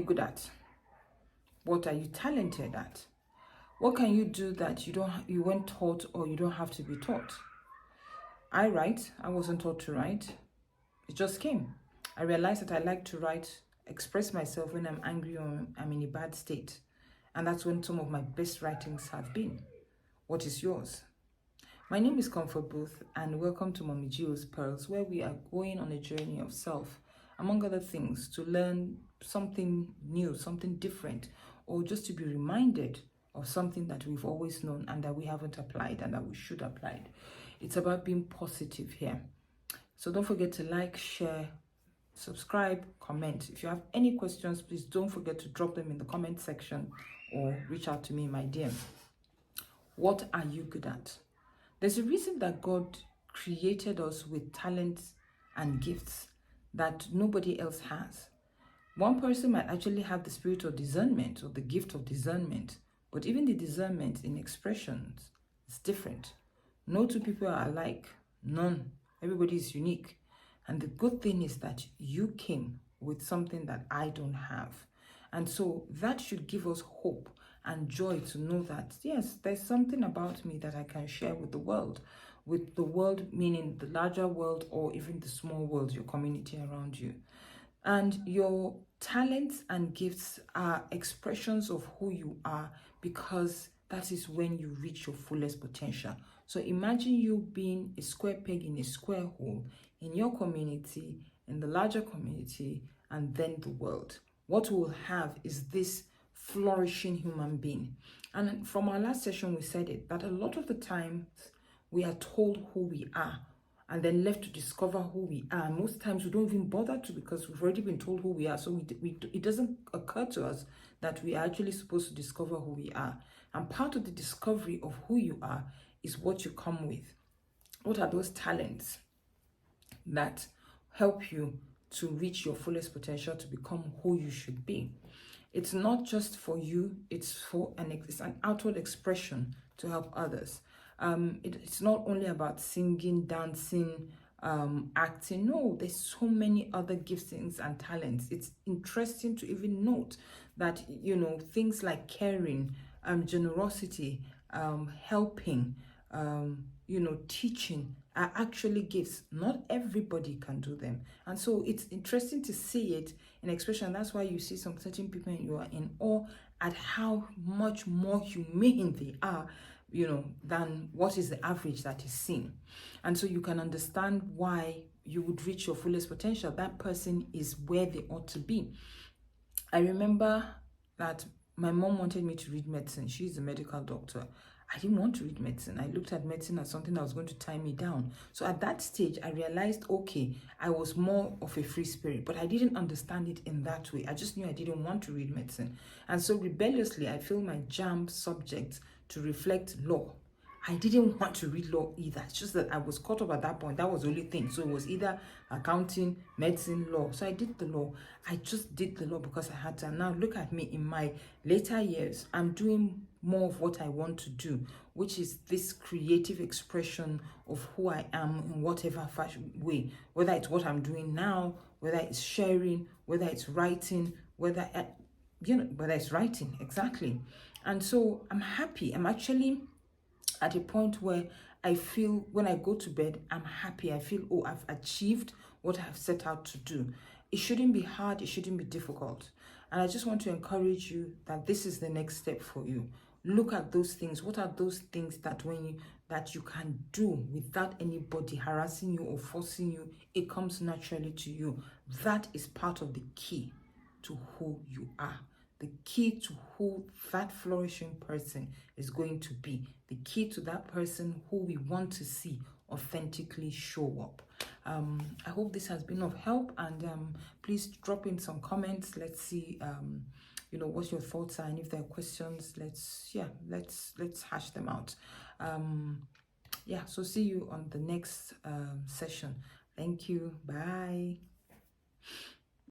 good at? What are you talented at? What can you do that you weren't taught or you don't have to be taught? I write. I wasn't taught to write. It just came. I realized that I like to write, express myself when I'm angry or I'm in a bad state. And that's when some of my best writings have been. What is yours? My name is Comfort Booth, and welcome to Mommy Gio's Pearls, where we are going on a journey of self, among other things, to learn something new, something different, or just to be reminded of something that we've always known and that we haven't applied and that we should apply. It's about being positive here. So don't forget to like, share, subscribe, comment. If you have any questions, please don't forget to drop them in the comment section or reach out to me in my DM. What are you good at? There's a reason that God created us with talents and gifts that nobody else has. One person might actually have the spirit of discernment or the gift of discernment, but even the discernment in expressions is different. No two people are alike, none. Everybody is unique. And the good thing is that you came with something that I don't have. And so that should give us hope and joy to know that, yes, there's something about me that I can share with the world meaning the larger world or even the small world, your community around you. And your talents and gifts are expressions of who you are, because that is when you reach your fullest potential. So imagine you being a square peg in a square hole in your community, in the larger community, and then the world. What we'll have is this flourishing human being. And from our last session, we said it, that a lot of the times we are told who we are and then left to discover who we are. Most times we don't even bother to, because we've already been told who we are. So it doesn't occur to us that we are actually supposed to discover who we are. And part of the discovery of who you are is what you come with. What are those talents that help you to reach your fullest potential, to become who you should be? It's not just for you, it's an outward expression to help others. It's not only about singing, dancing, acting. No, there's so many other giftings and talents. It's interesting to even note that, things like caring, generosity, helping, teaching are actually gifts. Not everybody can do them. And so it's interesting to see it in expression. That's why you see some certain people and you are in awe at how much more humane they are, than what is the average that is seen. And so you can understand why you would reach your fullest potential. That person is where they ought to be. I remember that my mom wanted me to read medicine. She's a medical doctor. I didn't want to read medicine. I looked at medicine as something that was going to tie me down. So at that stage, I realized, okay, I was more of a free spirit, but I didn't understand it in that way. I just knew I didn't want to read medicine. And so rebelliously, I filled my JAMB subjects to reflect law. I didn't want to read law either. It's just that I was caught up at that point. That was the only thing. So it was either accounting, medicine, law. So I did the law. I just did the law because I had to. And now look at me in my later years. I'm doing more of what I want to do, which is this creative expression of who I am in whatever fashion way. Whether it's what I'm doing now, whether it's sharing, whether it's writing, whether it's writing, exactly. And so I'm happy. I'm actually at a point where I feel when I go to bed, I'm happy. I feel, I've achieved what I've set out to do. It shouldn't be hard. It shouldn't be difficult. And I just want to encourage you that this is the next step for you. Look at those things. What are those things that you can do without anybody harassing you or forcing you? It comes naturally to you. That is part of the key to who you are. The key to who that flourishing person is going to be. The key to that person who we want to see authentically show up. I hope this has been of help, and please drop in some comments. Let's see what your thoughts are, and if there are questions, let's hash them out. So see you on the next session. Thank you. Bye.